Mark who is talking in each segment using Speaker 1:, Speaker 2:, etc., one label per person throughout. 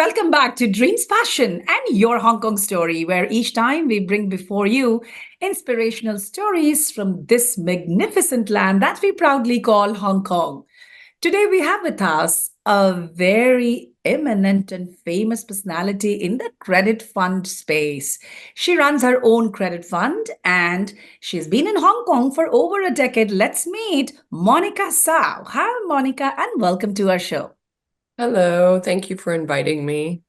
Speaker 1: welcome back to Dreams, Passion, and Your Hong Kong Story, where each time we bring before you inspirational stories from this magnificent land that we proudly call Hong Kong. Today, we have with us a very eminent and famous personality in the credit fund space. She runs her own credit fund and she's been in Hong Kong for over a decade. Let's meet Monica Hsiao. Hi, Monica, and welcome to our show.
Speaker 2: Hello, thank you for inviting me.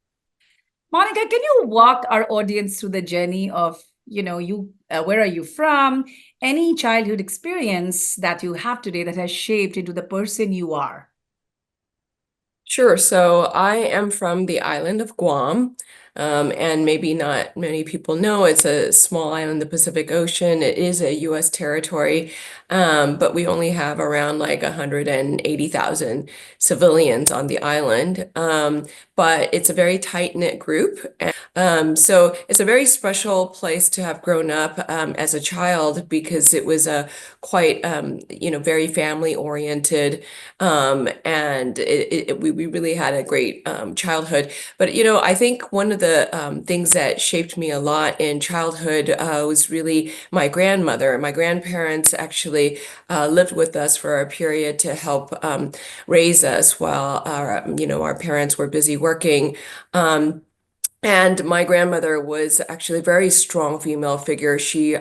Speaker 1: Monica, can you walk our audience through the journey of, where are you from? Any childhood experience that you have today that has shaped into the person you are?
Speaker 2: Sure, so I am from the island of Guam, and maybe not many people know it's a small island in the Pacific Ocean. It is a U.S. territory, but we only have around like 180,000 civilians on the island. But it's a very tight-knit group. So it's a very special place to have grown up as a child because it was a quite, very family-oriented, and we really had a great childhood. But, I think one of the things that shaped me a lot in childhood was really my grandmother. My grandparents actually lived with us for a period to help raise us while our parents were busy working. And my grandmother was actually a very strong female figure. She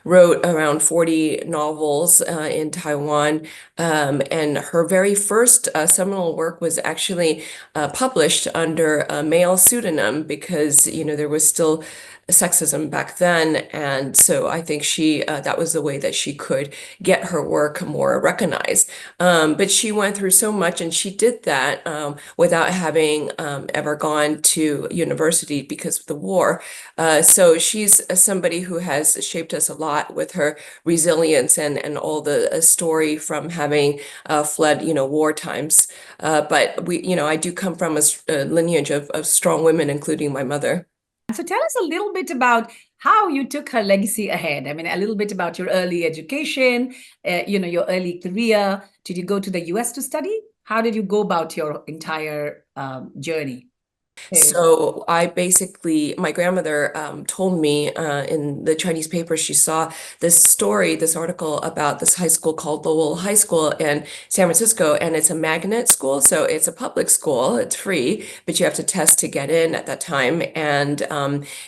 Speaker 2: wrote around 40 novels in Taiwan, and her very first seminal work was actually published under a male pseudonym because, there was still sexism back then. And so I think that was the way that she could get her work more recognized. But she went through so much, and she did that without having ever gone to university because of the war. So she's somebody who has shaped us a lot with her resilience and all the story from having fled, war times. But I do come from a lineage of strong women, including my mother.
Speaker 1: So tell us a little bit about how you took her legacy ahead. I mean, a little bit about your early education, your early career. Did you go to the US to study? How did you go about your entire journey?
Speaker 2: So my grandmother told me in the Chinese paper, she saw this article about this high school called Lowell High School in San Francisco, and it's a magnet school. So it's a public school, it's free, but you have to test to get in at that time. And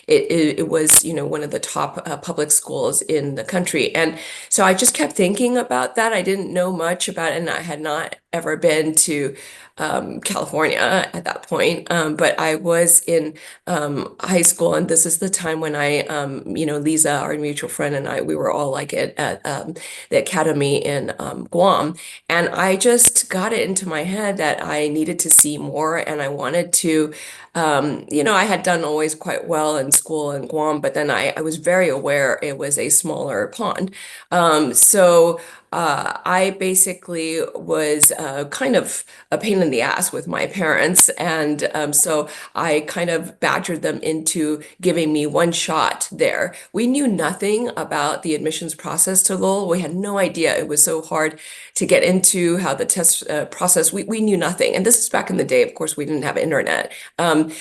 Speaker 2: it was, one of the top public schools in the country. And so I just kept thinking about that. I didn't know much about it, and I had not ever been to California at that point. But I was in high school, and this is the time when Lisa, our mutual friend, and we were all like at the academy in Guam. And I just got it into my head that I needed to see more, and I wanted to, I had done always quite well in school in Guam, but then I was very aware it was a smaller pond. So I basically was kind of a pain in the ass with my parents. And so I kind of badgered them into giving me one shot there. We knew nothing about the admissions process to Lowell. We had no idea it was so hard to get into, how the test process, we knew nothing. And this is back in the day, of course, we didn't have internet.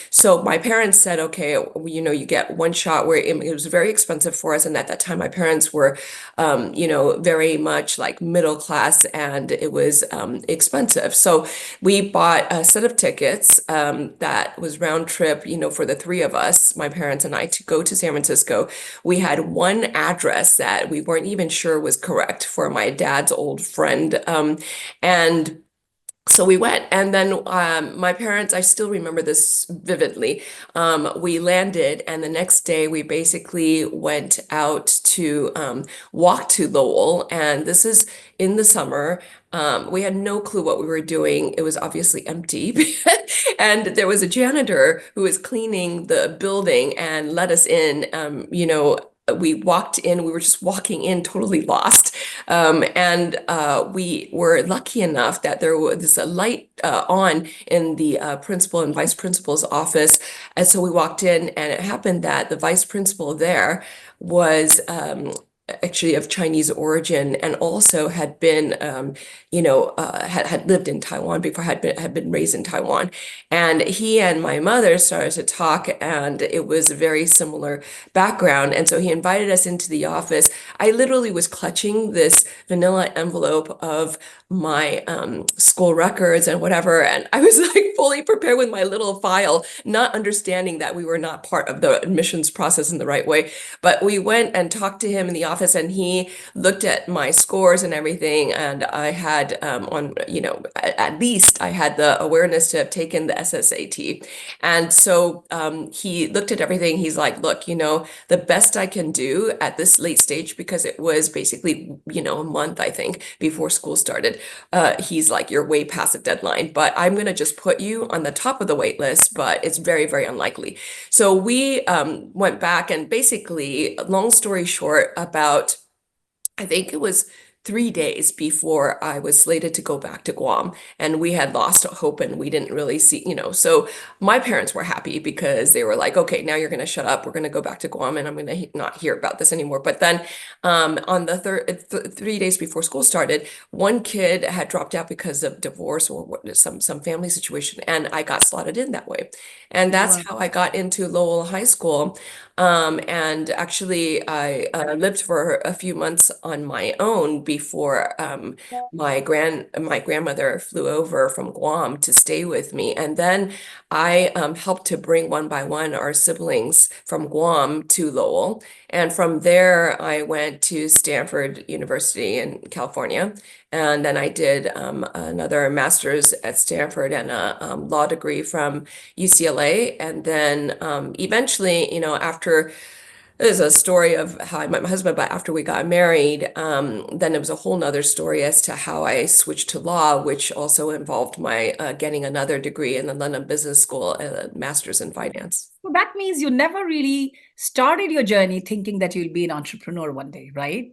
Speaker 2: So my parents said, okay, you get one shot, where it was very expensive for us. And at that time, my parents were, very much like middle class, and it was expensive. So we bought a set of tickets that was round trip, for the three of us, my parents and I, to go to San Francisco. We had one address that we weren't even sure was correct for my dad's old friend. And so we went, and then my parents, I still remember this vividly. We landed, and the next day we basically went out to walk to Lowell, and this is in the summer. We had no clue what we were doing. It was obviously empty. And there was a janitor who was cleaning the building and let us in. We walked in, we were just walking in totally lost. And we were lucky enough that there was a light on in the principal and vice principal's office. And so we walked in, and it happened that the vice principal there was actually of Chinese origin, and also had been, had lived in Taiwan before, had been raised in Taiwan. And he and my mother started to talk, and it was a very similar background. And so he invited us into the office. I literally was clutching this vanilla envelope of my school records and whatever, and I was like fully prepared with my little file, not understanding that we were not part of the admissions process in the right way. But we went and talked to him in the office, and he looked at my scores and everything. And I had at least I had the awareness to have taken the SSAT. And so he looked at everything. He's like, look, the best I can do at this late stage, because it was basically, a month, I think, before school started. He's like, you're way past the deadline, but I'm going to just put you on the top of the wait list, but it's very, very unlikely. So we went back, and basically, long story short, about, I think it was 3 days before I was slated to go back to Guam, and we had lost hope, and we didn't really see, so my parents were happy because they were like, okay, now you're going to shut up. We're going to go back to Guam, and I'm going to not hear about this anymore. But then on the 3 days before school started, one kid had dropped out because of divorce or some family situation, and I got slotted in that way. And that's
Speaker 1: Wow.
Speaker 2: how I got into Lowell High School. And actually, I lived for a few months on my own before my grandmother flew over from Guam to stay with me. And then I helped to bring one by one our siblings from Guam to Lowell. And from there, I went to Stanford University in California. And then I did another master's at Stanford and a law degree from UCLA. And then eventually, after, there's a story of how I met my husband, but after we got married, then it was a whole nother story as to how I switched to law, which also involved my getting another degree in the London Business School, a master's in finance.
Speaker 1: So that means you never really started your journey thinking that you'll be an entrepreneur one day, right?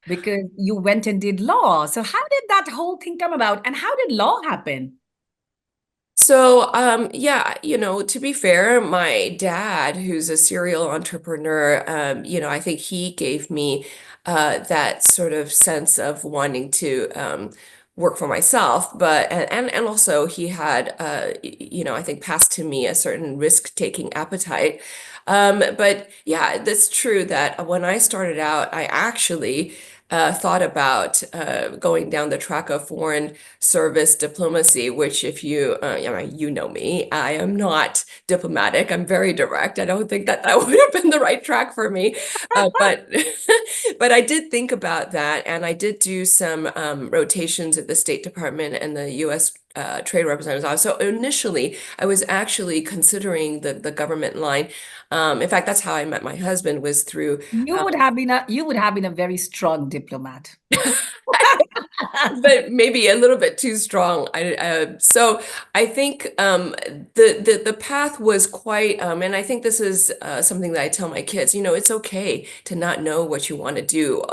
Speaker 1: Because you went and did law. So how did that whole thing come about? And how did law happen?
Speaker 2: So, yeah, to be fair, my dad, who's a serial entrepreneur, I think he gave me that sort of sense of wanting to work for myself, but and also he had, I think passed to me a certain risk-taking appetite. But yeah, that's true that when I started out, I actually thought about going down the track of foreign service diplomacy, which if you know me, I am not diplomatic. I'm very direct. I don't think that would have been the right track for me. But but I did think about that, and I did do some rotations at the State Department and the U.S. Trade Representative's Office. So initially, I was actually considering the government line. In fact, that's how I met my husband, was through
Speaker 1: You would have been a very strong diplomat.
Speaker 2: but maybe a little bit too strong. So I think the path was quite, and I think this is something that I tell my kids. It's okay to not know what you want to do.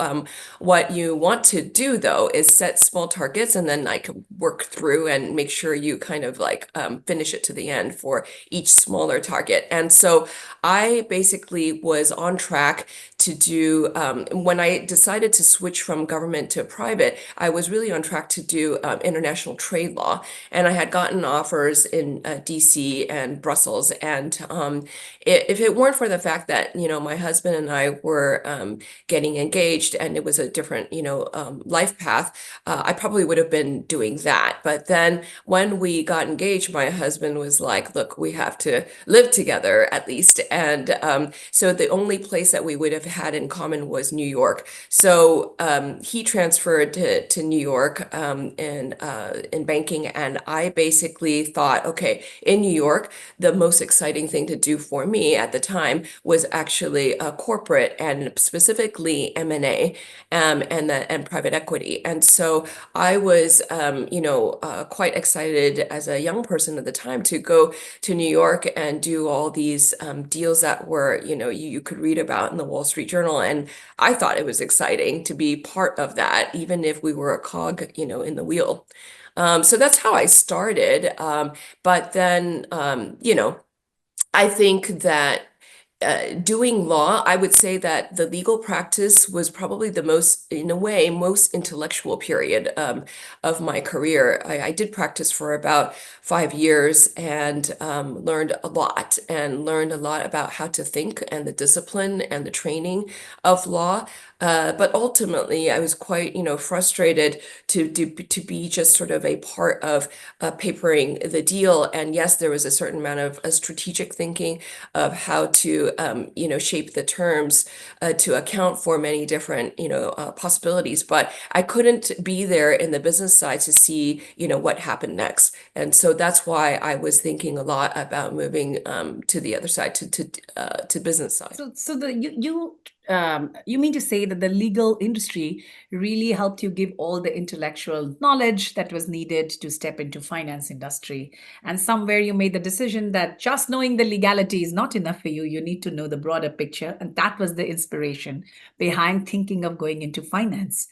Speaker 2: What you want to do, though, is set small targets and then like work through and make sure you kind of like finish it to the end for each smaller target. And so I basically was on track to do, when I decided to switch from government to private, I was really on track to do international trade law. And I had gotten offers in DC and Brussels. And if it weren't for the fact that, my husband and I were getting engaged, and it was a different, life path, I probably would have been doing that. But then when we got engaged, my husband was like, look, we have to live together at least. And so the only place that we would have had in common was New York. So he transferred to New York in banking, and I basically thought, okay, in New York, the most exciting thing to do for me at the time was actually corporate, and specifically M&A and private equity. And so I was, quite excited as a young person at the time to go to New York and do all these deals that were, you could read about in the Wall Street Journal. And I thought it was exciting to be part of that, even if we were a cog, in the wheel. So that's how I started. But then, I think that doing law, I would say that the legal practice was probably the most, in a way, most intellectual period of my career. I did practice for about 5 years and learned a lot about how to think and the discipline and the training of law. But ultimately, I was quite, frustrated to be just sort of a part of papering the deal. And yes, there was a certain amount of strategic thinking of how to, shape the terms to account for many different, possibilities. But I couldn't be there in the business side to see, what happened next. And so that's why I was thinking a lot about moving to the other side, to business side.
Speaker 1: So you mean to say that the legal industry really helped you give all the intellectual knowledge that was needed to step into finance industry, and somewhere you made the decision that just knowing the legality is not enough for you. You need to know the broader picture, and that was the inspiration behind thinking of going into finance.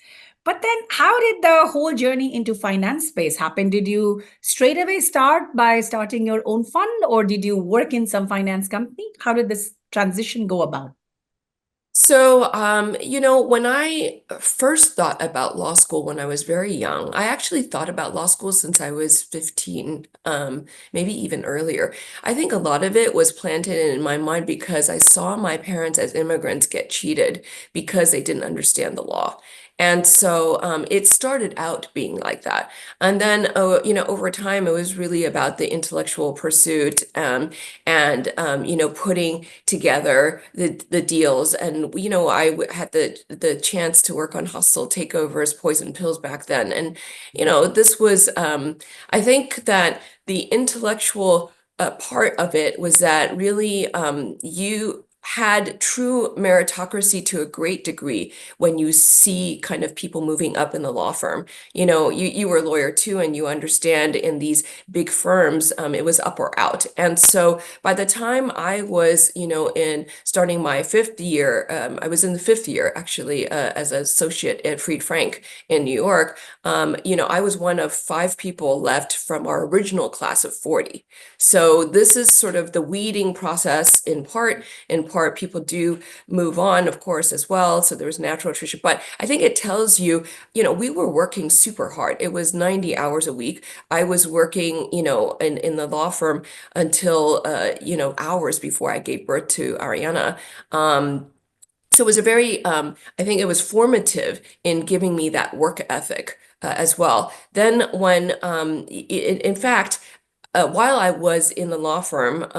Speaker 1: But then how did the whole journey into finance space happen? Did you straight away start by starting your own fund, or did you work in some finance company? How did this transition go about?
Speaker 2: So, when I first thought about law school when I was very young, I actually thought about law school since I was 15, maybe even earlier. I think a lot of it was planted in my mind because I saw my parents as immigrants get cheated because they didn't understand the law. And so it started out being like that. And then, over time, it was really about the intellectual pursuit and putting together the deals. And I had the chance to work on hostile takeovers, poison pills back then. And this was I think that the intellectual part of it was that really you had true meritocracy to a great degree when you see kind of people moving up in the law firm. You were a lawyer too, and you understand in these big firms, it was up or out. And so by the time I was, in starting my fifth year, I was in the fifth year actually, as an associate at Fried Frank in New York. I was one of 5 people left from our original class of 40. So this is sort of the weeding process in part. In part, people do move on, of course, as well. So there was natural attrition. But I think it tells you, we were working super hard. It was 90 hours a week. I was working, in the law firm until, hours before I gave birth to Ariana. So it was a very, I think it was formative in giving me that work ethic as well. Then when, in fact, while I was in the law firm,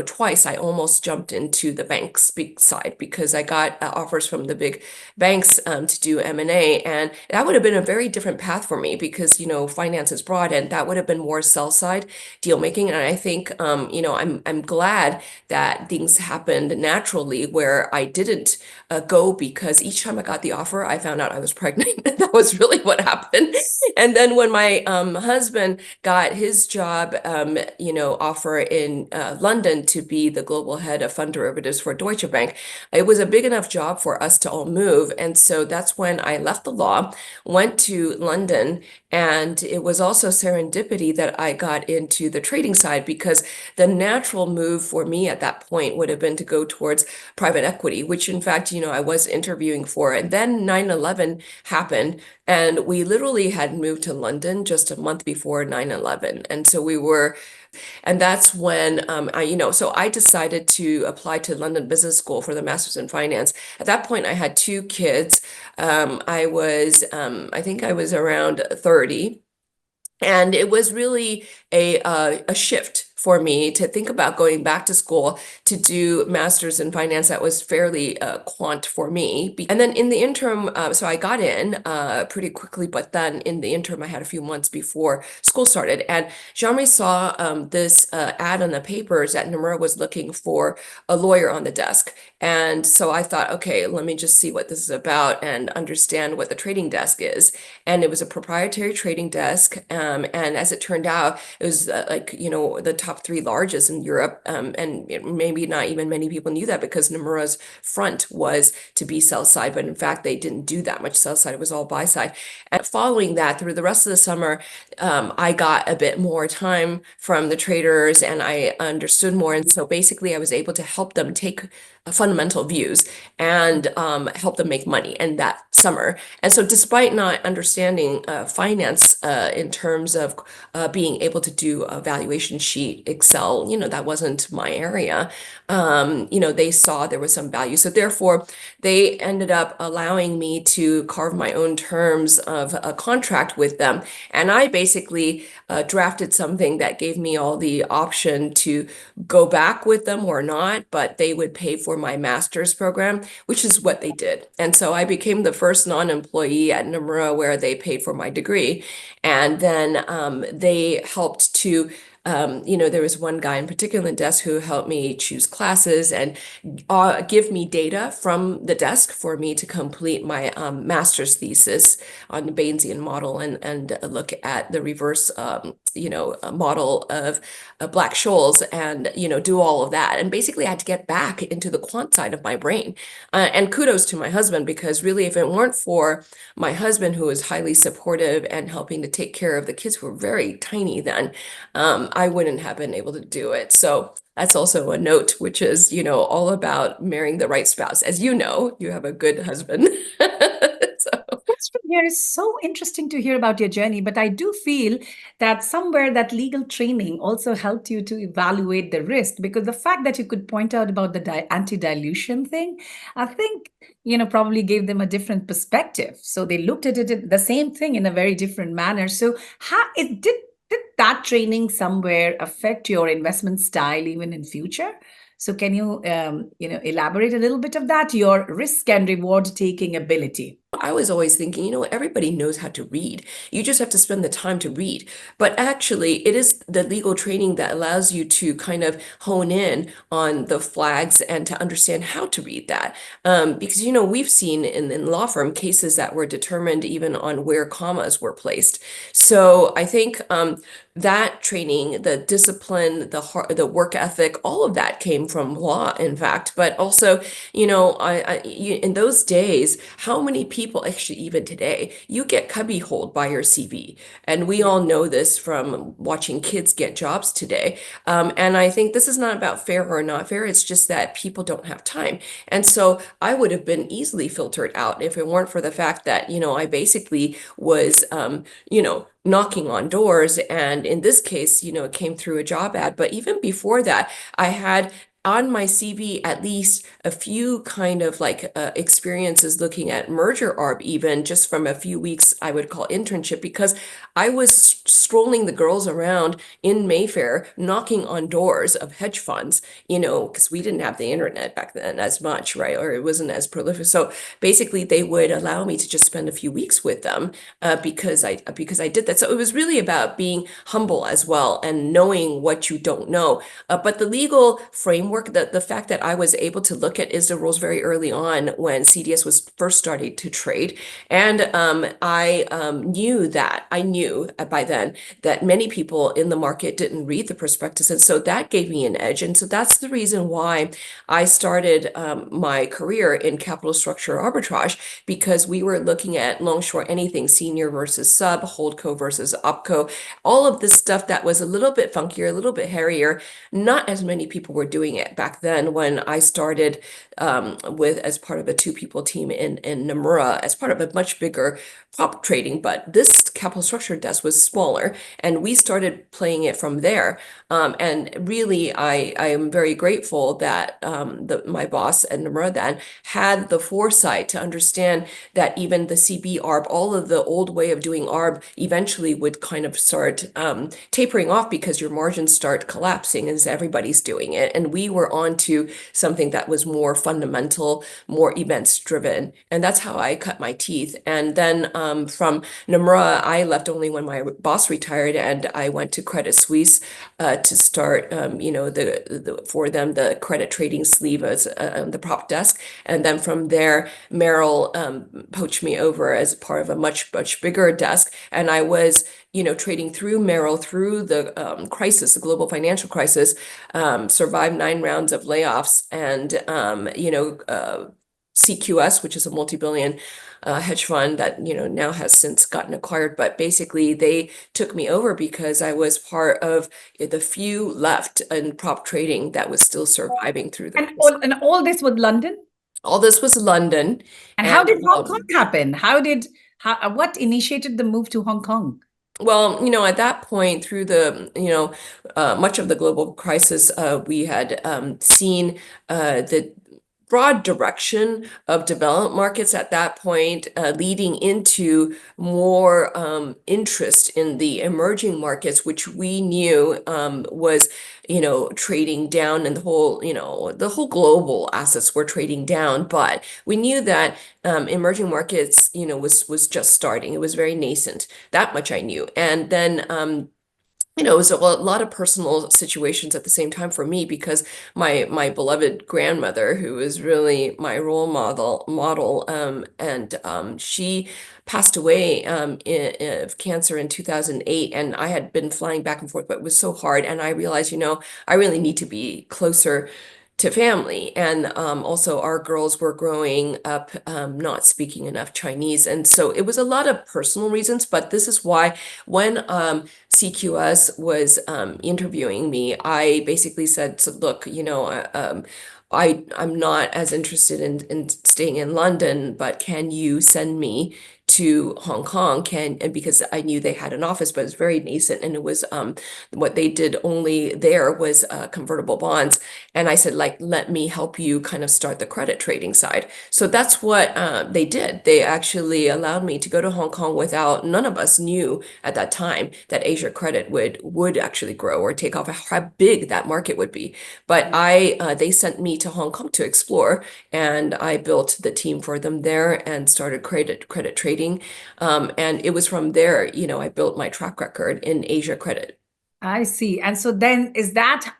Speaker 2: twice I almost jumped into the banks side because I got offers from the big banks to do M&A, and that would have been a very different path for me because finance is broad, and that would have been more sell side deal making. And I think I'm glad that things happened naturally where I didn't go because each time I got the offer, I found out I was pregnant. That was really what happened. And then when my husband got his job, offer in London to be the global head of fund derivatives for Deutsche Bank, it was a big enough job for us to all move. And so that's when I left the law, went to London, and it was also serendipity that I got into the trading side because the natural move for me at that point would have been to go towards private equity, which in fact, I was interviewing for. And then 9/11 happened, and we literally had moved to London just a month before 9/11. And so and that's when so I decided to apply to London Business School for the Master's in Finance. At that point, I had 2 kids. I think I was around 30. And it was really a shift for me to think about going back to school to do master's in finance that was fairly quant for me. And then in the interim, so I got in pretty quickly, but then in the interim, I had a few months before school started. And Jean-Marie saw this ad on the papers that Nomura was looking for a lawyer on the desk. And so I thought, okay, let me just see what this is about and understand what the trading desk is. And it was a proprietary trading desk. And as it turned out, it was the top 3 largest in Europe, and maybe not even many people knew that because Nomura's front was to be sell side, but in fact they didn't do that much sell side; it was all buy side. And following that, through the rest of the summer, I got a bit more time from the traders, and I understood more. And so basically, I was able to help them take fundamental views and help them make money in that summer. And so despite not understanding finance in terms of being able to do a valuation sheet, Excel, that wasn't my area. They saw there was some value. So therefore, they ended up allowing me to carve my own terms of a contract with them. And I basically drafted something that gave me all the option to go back with them or not, but they would pay for my master's program, which is what they did. And so I became the first non-employee at Nomura where they paid for my degree. And then they helped to there was one guy in particular in the desk who helped me choose classes and give me data from the desk for me to complete my master's thesis on the Bayesian model and look at the reverse, model of Black-Scholes and, do all of that. And basically I had to get back into the quant side of my brain. And kudos to my husband, because really, if it weren't for my husband, who was highly supportive and helping to take care of the kids who were very tiny then, I wouldn't have been able to do it. So that's also a note, which is, all about marrying the right spouse. As you know, you have a good husband.
Speaker 1: What's from here is so interesting to hear about your journey, but I do feel that somewhere that legal training also helped you to evaluate the risk, because the fact that you could point out about the anti-dilution thing, I think, probably gave them a different perspective. So they looked at it, the same thing, in a very different manner. So how it did that training somewhere affect your investment style even in future? So can you, elaborate a little bit of that, your risk and reward taking ability?
Speaker 2: I was always thinking, everybody knows how to read. You just have to spend the time to read. But actually, it is the legal training that allows you to kind of hone in on the flags and to understand how to read that. Because, we've seen in law firm cases that were determined even on where commas were placed. So I think that training, the discipline, the work ethic, all of that came from law, in fact. But also, in those days, how many people, actually even today, you get cubbyholed by your CV. And we all know this from watching kids get jobs today. And I think this is not about fair or not fair. It's just that people don't have time. And so I would have been easily filtered out if it weren't for the fact that, I basically was, knocking on doors. And in this case, it came through a job ad. But even before that, I had on my CV at least a few kind of like experiences looking at merger arb, even just from a few weeks I would call internship, because I was strolling the girls around in Mayfair knocking on doors of hedge funds, because we didn't have the internet back then as much, right? Or it wasn't as prolific. So basically they would allow me to just spend a few weeks with them because I did that. So it was really about being humble as well and knowing what you don't know. But the legal framework, the fact that I was able to look at ISDA rules very early on when CDS was first starting to trade. And I knew by then that many people in the market didn't read the prospectus. And so that gave me an edge. And so that's the reason why I started my career in capital structure arbitrage, because we were looking at long, short, anything, senior versus sub, holdco versus opco, all of this stuff that was a little bit funkier, a little bit hairier. Not as many people were doing it back then when I started as part of a 2-people team in Nomura, as part of a much bigger prop trading, but this capital structure desk was smaller, and we started playing it from there. And really, I am very grateful that my boss at Nomura then had the foresight to understand that even the CB ARB, all of the old way of doing ARB, eventually would kind of start tapering off because your margins start collapsing as everybody's doing it. And we were on to something that was more fundamental, more events driven. And that's how I cut my teeth. And then from Nomura, I left only when my boss retired, and I went to Credit Suisse to start, for them, the credit trading sleeve as the prop desk. And then from there, Merrill poached me over as part of a much, much bigger desk. And I was trading through Merrill, through the crisis, the global financial crisis, survived 9 rounds of layoffs, and 𝐇𝐬𝐢𝐚, which is a multi-billion hedge fund that now has since gotten acquired. But basically, they took me over because I was part of the few left in prop trading that was still surviving through the crisis.
Speaker 1: And all this was London?
Speaker 2: All this was London.
Speaker 1: And how did Hong Kong happen? What initiated the move to Hong Kong?
Speaker 2: Well, at that point, through the, much of the global crisis, we had seen the broad direction of developed markets at that point, leading into more interest in the emerging markets, which we knew was trading down, and the whole global assets were trading down. But we knew that emerging markets, was just starting. It was very nascent. That much I knew. And then it was a lot of personal situations at the same time for me, because my beloved grandmother, who was really my role model, and she passed away of cancer in 2008, and I had been flying back and forth, but it was so hard, and I realized, I really need to be closer to family. And also our girls were growing up not speaking enough Chinese. And so it was a lot of personal reasons, but this is why when 𝐇𝐬𝐢𝐚 was interviewing me, I basically said, so look, I'm not as interested in staying in London, but can you send me to Hong Kong? And because I knew they had an office, but it was very nascent, and it was what they did only there was convertible bonds. And I said, let me help you kind of start the credit trading side. So that's what they did. They actually allowed me to go to Hong Kong without, none of us knew at that time that Asia credit would actually grow or take off, how big that market would be. But they sent me to Hong Kong to explore, and I built the team for them there and started credit trading. And it was from there, I built my track record in Asia credit.
Speaker 1: I see. And so then is that,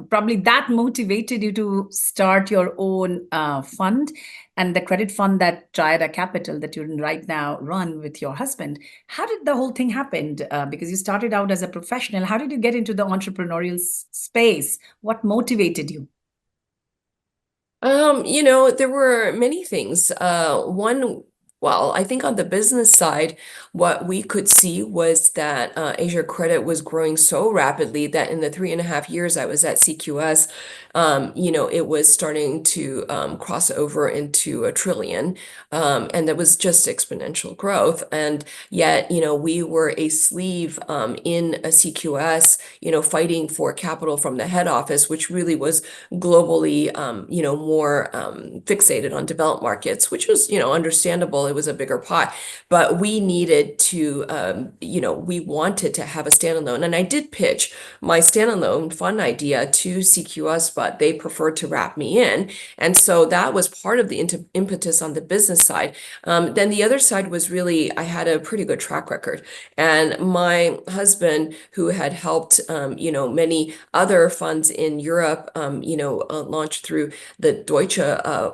Speaker 1: probably that motivated you to start your own fund, and the credit fund that Triada Capital that you right now run with your husband. How did the whole thing happen? Because you started out as a professional. How did you get into the entrepreneurial space? What motivated you?
Speaker 2: There were many things. Well, I think on the business side, what we could see was that Asia credit was growing so rapidly that in the 3.5 years I was at 𝐇𝐬𝐢𝐚, it was starting to cross over into $1 trillion. And that was just exponential growth. And yet, we were a sleeve in a 𝐇𝐬𝐢𝐚, fighting for capital from the head office, which really was globally, more fixated on developed markets, which was, understandable. It was a bigger pot, but we needed to, we wanted to have a standalone. And I did pitch my standalone fund idea to 𝐇𝐬𝐢𝐚, but they preferred to wrap me in. And so that was part of the impetus on the business side. Then the other side was really, I had a pretty good track record. And my husband, who had helped, many other funds in Europe, launch through the Deutsche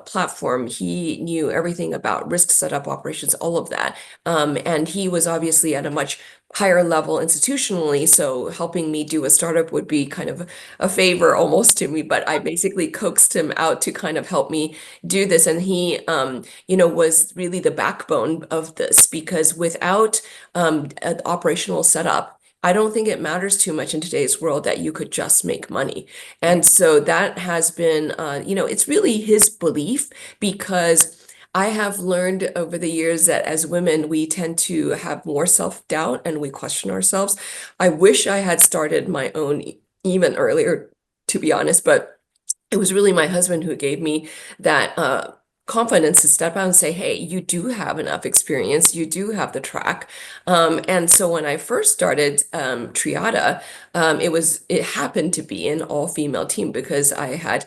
Speaker 2: platform, he knew everything about risk setup, operations, all of that. And he was obviously at a much higher level institutionally, so helping me do a startup would be kind of a favor almost to me, but I basically coaxed him out to kind of help me do this. And he, was really the backbone of this, because without an operational setup, I don't think it matters too much in today's world that you could just make money. And so that has been, it's really his belief, because I have learned over the years that as women, we tend to have more self-doubt and we question ourselves. I wish I had started my own even earlier, to be honest, but it was really my husband who gave me that confidence to step out and say, hey, you do have enough experience, you do have the track. And so when I first started Triada, it happened to be an all-female team, because I had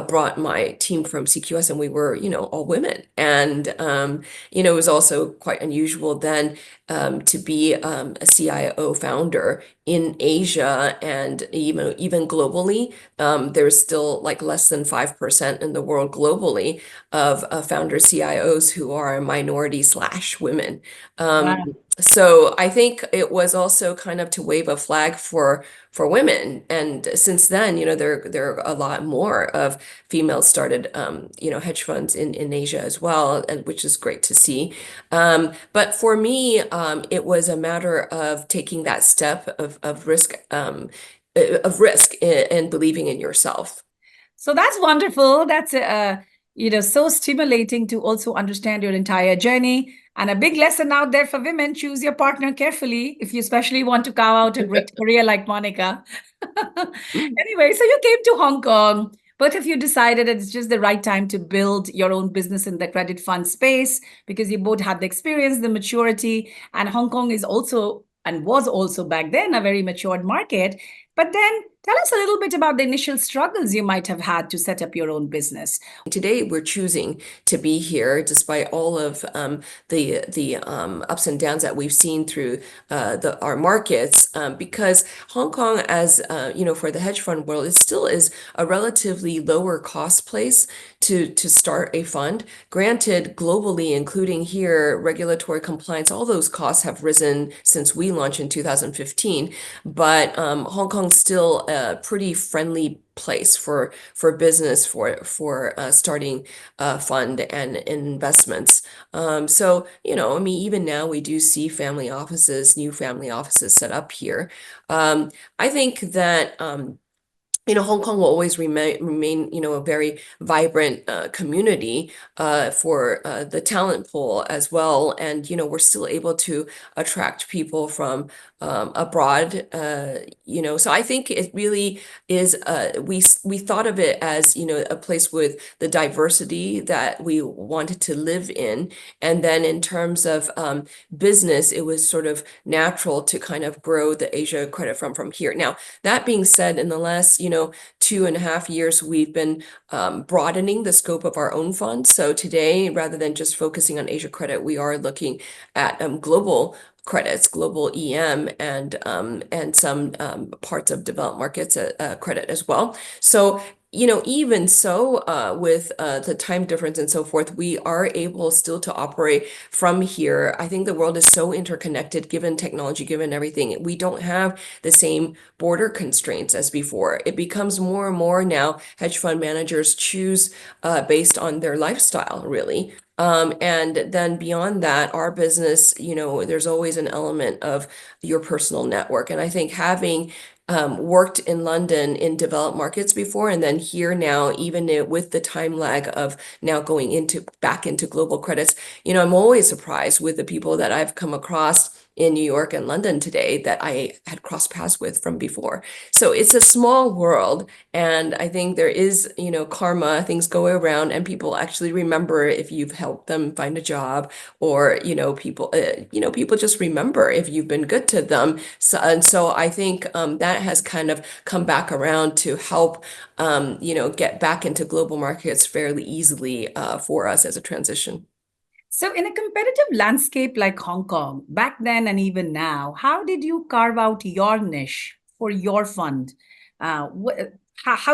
Speaker 2: brought my team from 𝐇𝐬𝐢𝐚, and we were, all women. And, it was also quite unusual then to be a CIO founder in Asia, and even globally. There's still like less than 5% in the world globally of founder CIOs who are minority/women.
Speaker 1: Wow.
Speaker 2: So I think it was also kind of to wave a flag for women. And since then, there are a lot more of female started hedge funds in Asia as well, and which is great to see. But for me, it was a matter of taking that step of risk and believing in yourself.
Speaker 1: So that's wonderful. That's so stimulating to also understand your entire journey. And a big lesson out there for women: choose your partner carefully if you especially want to carve out a great career like Monica. Anyway, so you came to Hong Kong. Both of you decided it's just the right time to build your own business in the credit fund space because you both had the experience, the maturity, and Hong Kong is also and was also back then a very matured market. But then tell us a little bit about the initial struggles you might have had to set up your own business.
Speaker 2: Today, we're choosing to be here despite all of the ups and downs that we've seen through our markets, because Hong Kong, as for the hedge fund world, it still is a relatively lower cost place to start a fund. Granted, globally, including here, regulatory compliance, all those costs have risen since we launched in 2015, but Hong Kong's still a pretty friendly place for business for starting a fund and investments. So I mean, even now we do see new family offices set up here. I think that Hong Kong will always remain, a very vibrant community for the talent pool as well. And, we're still able to attract people from abroad, so I think it really is, we thought of it as, a place with the diversity that we wanted to live in. And then in terms of business, it was sort of natural to kind of grow the Asia credit from here. Now, that being said, in the last, 2.5 years, we've been broadening the scope of our own fund. So today, rather than just focusing on Asia credit, we are looking at global credits, global EM, and some parts of developed markets credit as well. So even so, with the time difference and so forth, we are able still to operate from here. I think the world is so interconnected, given technology, given everything. We don't have the same border constraints as before. It becomes more and more now, hedge fund managers choose based on their lifestyle, really. And then beyond that, our business, there's always an element of your personal network. And I think having worked in London in developed markets before, and then here now, even with the time lag of now going back into global credits, I'm always surprised with the people that I've come across in New York and London today that I had crossed paths with from before. So it's a small world, and I think there is, karma, things go around, and people actually remember if you've helped them find a job, or people just remember if you've been good to them. So I think that has kind of come back around to help get back into global markets fairly easily for us as a transition.
Speaker 1: So, in a competitive landscape like Hong Kong, back then and even now, how did you carve out your niche for your fund? How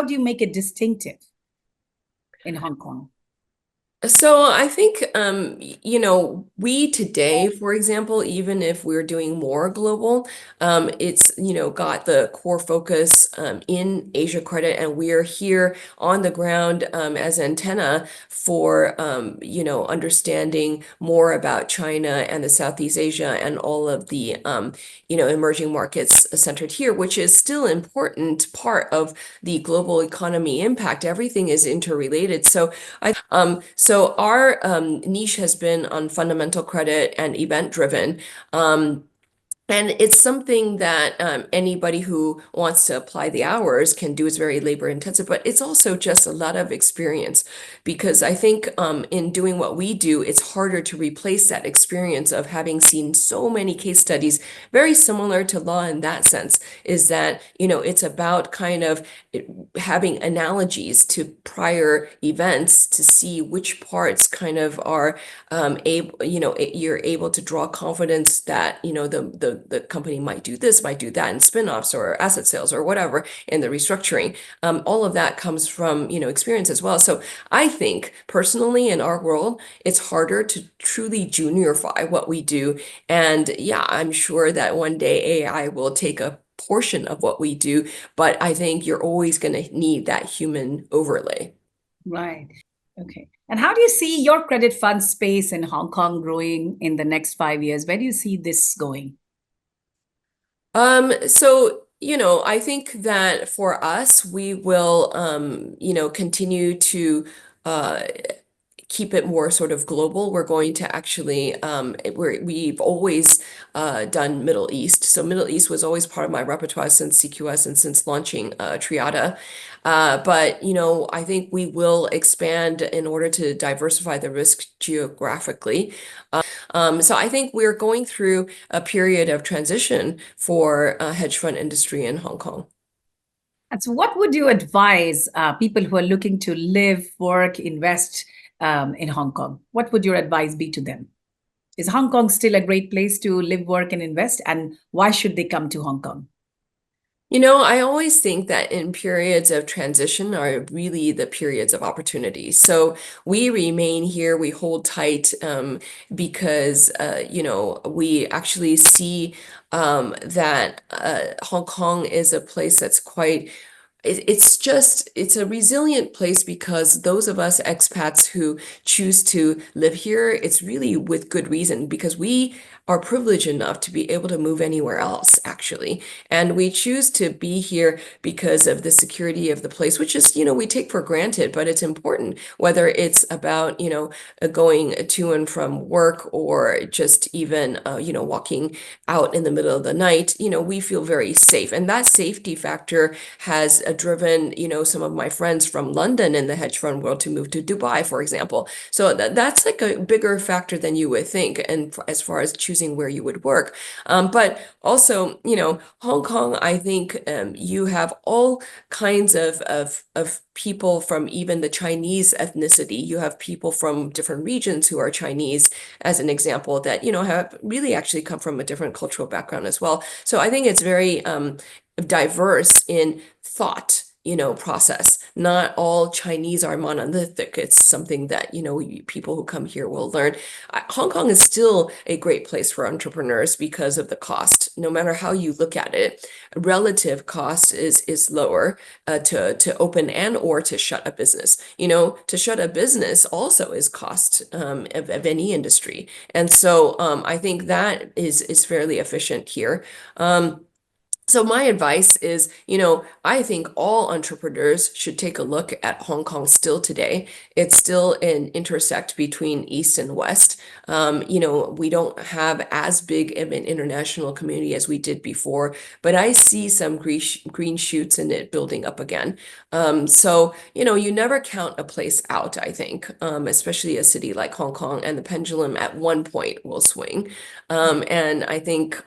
Speaker 1: do you make it distinctive in Hong Kong?
Speaker 2: So I think, we today, for example, even if we're doing more global, it's, got the core focus in Asia credit, and we're here on the ground as antenna for, understanding more about China and the Southeast Asia and all of the, emerging markets centered here, which is still an important part of the global economy impact. Everything is interrelated. So so our niche has been on fundamental credit and event-driven. And it's something that anybody who wants to apply the hours can do. It's very labor intensive, but it's also just a lot of experience, because I think in doing what we do, it's harder to replace that experience of having seen so many case studies, very similar to law in that sense, is that, it's about kind of having analogies to prior events to see which parts kind of are able, you're able to draw confidence that, the company might do this, might do that in spin-offs or asset sales or whatever in the restructuring. All of that comes from, experience as well. So I think personally in our world, it's harder to truly juniorify what we do. And yeah, I'm sure that one day AI will take a portion of what we do, but I think you're always going to need that human overlay.
Speaker 1: Right. Okay. And how do you see your credit fund space in Hong Kong growing in the next 5 years? Where do you see this going?
Speaker 2: So, I think that for us, we will, continue to keep it more sort of global. We're going to actually, we've always done Middle East. So Middle East was always part of my repertoire since CQS and since launching Triada. But, I think we will expand in order to diversify the risk geographically. So I think we're going through a period of transition for hedge fund industry in Hong Kong.
Speaker 1: And so, what would you advise people who are looking to live, work, invest in Hong Kong? What would your advice be to them? Is Hong Kong still a great place to live, work, and invest? And why should they come to Hong Kong?
Speaker 2: I always think that in periods of transition are really the periods of opportunity. So we remain here, we hold tight because, we actually see that Hong Kong is a place that's quite it's a resilient place because those of us expats who choose to live here, it's really with good reason because we are privileged enough to be able to move anywhere else, actually. And we choose to be here because of the security of the place, which is, we take for granted, but it's important, whether it's about, going to and from work or just even, walking out in the middle of the night, we feel very safe. And that safety factor has driven, some of my friends from London in the hedge fund world to move to Dubai, for example. So that's like a bigger factor than you would think, and as far as choosing where you would work. But also, Hong Kong, I think you have all kinds of people from even the Chinese ethnicity. You have people from different regions who are Chinese, as an example, that, have really actually come from a different cultural background as well. So I think it's very diverse in thought, process. Not all Chinese are monolithic. It's something that, people who come here will learn. Hong Kong is still a great place for entrepreneurs because of the cost. No matter how you look at it, relative cost is lower to open and or to shut a business. To shut a business also is cost of any industry. And so I think that is fairly efficient here. So my advice is, I think all entrepreneurs should take a look at Hong Kong still today. It's still an intersect between East and West. We don't have as big of an international community as we did before, but I see some green shoots in it building up again. So, you never count a place out, I think, especially a city like Hong Kong, and the pendulum at one point will swing. And I think,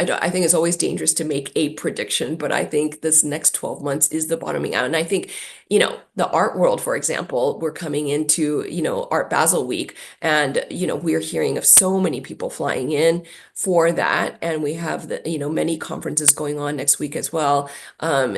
Speaker 2: I think it's always dangerous to make a prediction, but I think this next 12 months is the bottoming out. And I think, the art world, for example, we're coming into, Art Basel Week, and, we're hearing of so many people flying in for that. And we have many conferences going on next week as well.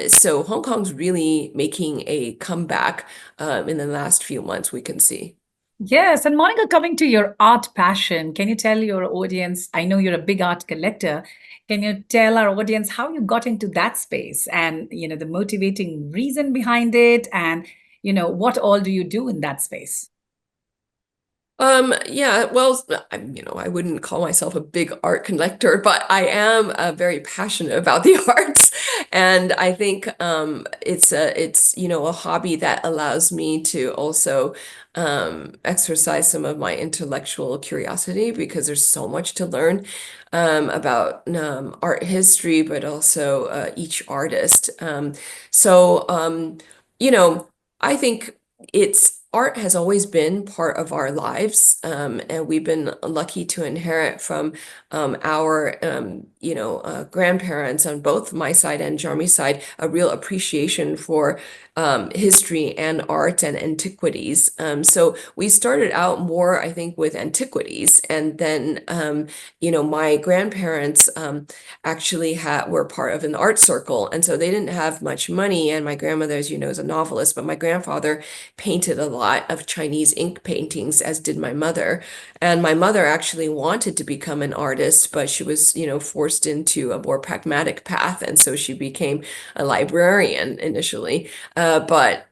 Speaker 2: So Hong Kong's really making a comeback in the last few months, we can see.
Speaker 1: Yes, and Monica, coming to your art passion, can you tell your audience, I know you're a big art collector, can you tell our audience how you got into that space and, the motivating reason behind it and, what all do you do in that space?
Speaker 2: Yeah, well, I wouldn't call myself a big art collector, but I am very passionate about the arts. And I think it's a hobby that allows me to also exercise some of my intellectual curiosity because there's so much to learn about art history, but also each artist. So, I think it's art has always been part of our lives, and we've been lucky to inherit from our grandparents on both my side and Jeremy's side a real appreciation for history and art and antiquities. So we started out more, I think, with antiquities, and then my grandparents actually were part of an art circle, and so they didn't have much money. And my grandmother, as you know, is a novelist, but my grandfather painted a lot of Chinese ink paintings, as did my mother. And my mother actually wanted to become an artist, but she was, forced into a more pragmatic path, and so she became a librarian initially. But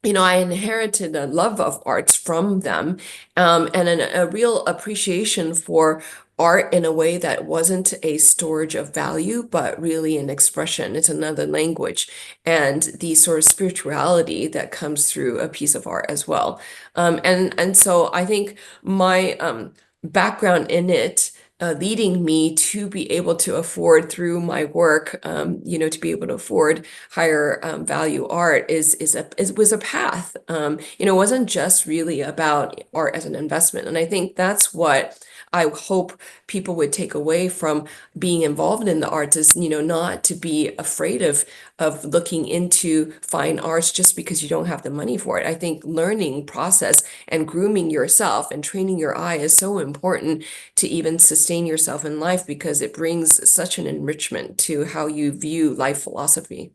Speaker 2: I inherited a love of arts from them, and a real appreciation for art in a way that wasn't a storage of value, but really an expression. It's another language, and the sort of spirituality that comes through a piece of art as well. And so I think my background in it leading me to be able to afford through my work, to be able to afford higher value art was a path. It wasn't just really about art as an investment. And I think that's what I hope people would take away from being involved in the arts is, not to be afraid of looking into fine arts just because you don't have the money for it. I think learning process and grooming yourself and training your eye is so important to even sustain yourself in life, because it brings such an enrichment to how you view life philosophy.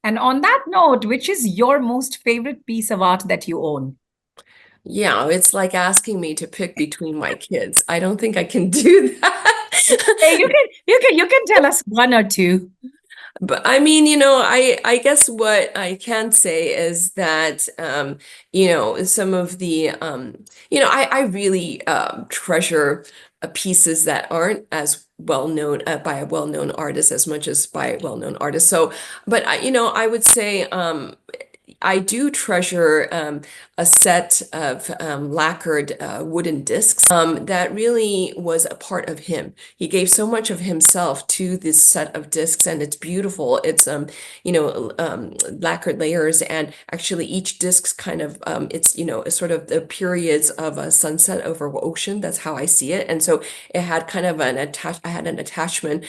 Speaker 1: And on that note, which is your most favorite piece of art that you own?
Speaker 2: Yeah, it's like asking me to pick between my kids. I don't think I can do that.
Speaker 1: Hey, you can tell us one or two.
Speaker 2: But I mean, I guess what I can say is that, some of the, I really treasure pieces that aren't as well known by a well-known artist as much as by well-known artists. So, but I would say I do treasure a set of lacquered wooden discs that really was a part of him. He gave so much of himself to this set of discs, and it's beautiful. It's lacquered layers, and actually each disc's kind of it's sort of the periods of a sunset over ocean. That's how I see it. And so it had kind of I had an attachment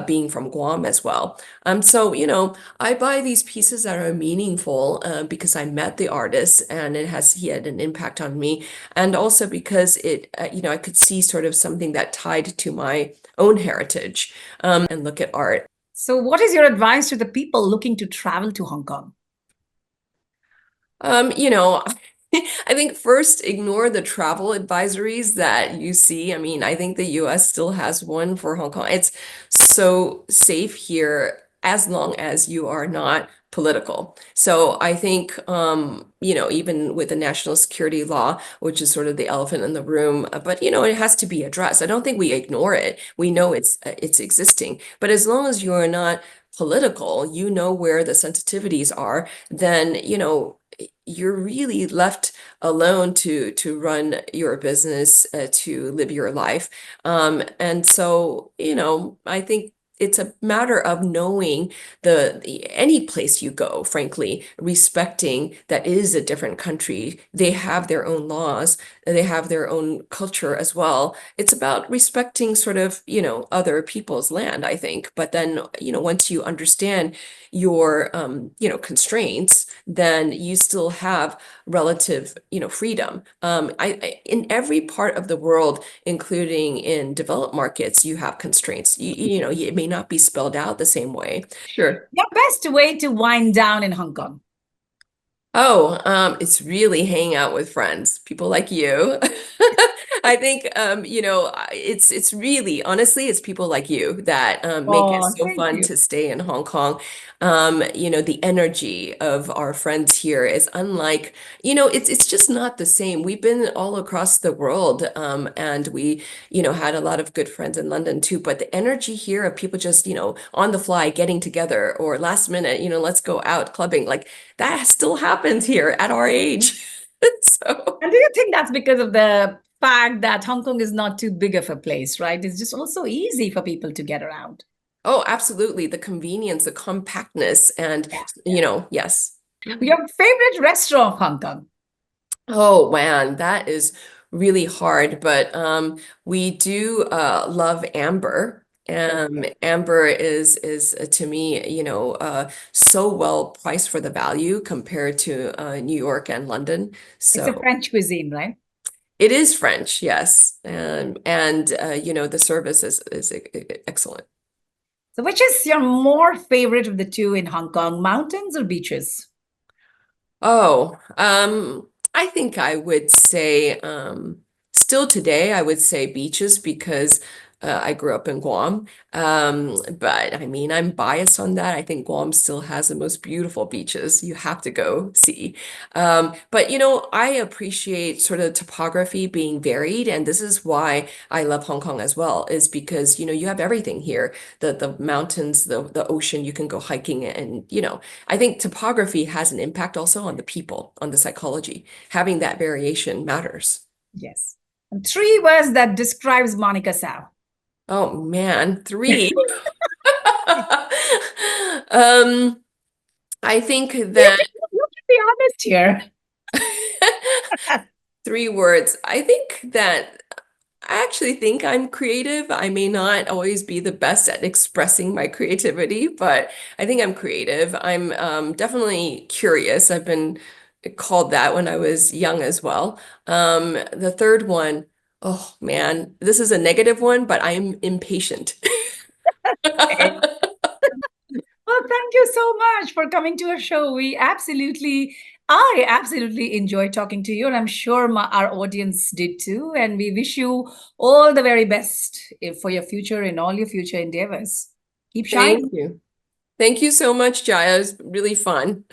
Speaker 2: being from Guam as well. So I buy these pieces that are meaningful because I met the artist and he had an impact on me, and also because I could see sort of something that tied to my own heritage and look at art.
Speaker 1: So, what is your advice to the people looking to travel to Hong Kong?
Speaker 2: I think first ignore the travel advisories that you see. I mean, I think the US still has one for Hong Kong. It's so safe here as long as you are not political. So I think, even with the national security law, which is sort of the elephant in the room, but it has to be addressed. I don't think we ignore it. We know it's existing, but as long as you're not political, where the sensitivities are, then, you're really left alone to run your business, to live your life. And so, I think it's a matter of knowing any place you go, frankly, respecting that it is a different country. They have their own laws, they have their own culture as well. It's about respecting sort of, other people's land, I think. But then, once you understand your, constraints, then you still have relative, freedom. In every part of the world, including in developed markets, you have constraints. It may not be spelled out the same way. Sure.
Speaker 1: Your best way to wind down in Hong Kong?
Speaker 2: Oh, it's really hanging out with friends, people like you. I think it's really honestly it's people like you that make it
Speaker 1: Oh,
Speaker 2: so
Speaker 1: thank
Speaker 2: fun
Speaker 1: you.
Speaker 2: to stay in Hong Kong. The energy of our friends here is unlike, it's just not the same. We've been all across the world, and we, had a lot of good friends in London too. But the energy here of people just, on the fly getting together or last minute, let's go out clubbing, like that still happens here at our age. So.
Speaker 1: And do you think that's because of the fact that Hong Kong is not too big of a place, right? It's just also easy for people to get around.
Speaker 2: Oh, absolutely. The convenience, the compactness, and,
Speaker 1: Yeah.
Speaker 2: yes.
Speaker 1: Your favorite restaurant of Hong Kong?
Speaker 2: Oh man, that is really hard, but we do love amber.
Speaker 1: Okay.
Speaker 2: Amber is to me, so well priced for the value compared to New York and London.
Speaker 1: It's a
Speaker 2: So
Speaker 1: French cuisine, right?
Speaker 2: it is French, yes, and the service is excellent.
Speaker 1: So which is your more favorite of the two in Hong Kong, mountains or beaches?
Speaker 2: Oh, I think I would say, still today, I would say beaches because I grew up in Guam. But I mean, I'm biased on that. I think Guam still has the most beautiful beaches you have to go see. But I appreciate sort of topography being varied, and this is why I love Hong Kong as well, is because you have everything here. The mountains, the ocean, you can go hiking and I think topography has an impact also on the people, on the psychology. Having that variation matters.
Speaker 1: Yes. And three words that describes Monica Sao.
Speaker 2: Oh man, three. Um, I think that
Speaker 1: You can be honest here.
Speaker 2: three words. I think that I actually think I'm creative. I may not always be the best at expressing my creativity, but I think I'm creative. I'm definitely curious. I've been called that when I was young as well. The third one, oh man, this is a negative one, but I'm impatient.
Speaker 1: Okay. Well, thank you so much for coming to our show. I absolutely enjoyed talking to you, and I'm sure our audience did too. And we wish you all the very best for your future and all your future endeavors. Keep
Speaker 2: Thank
Speaker 1: shining.
Speaker 2: you. Thank you so much, Jaya. It was really fun.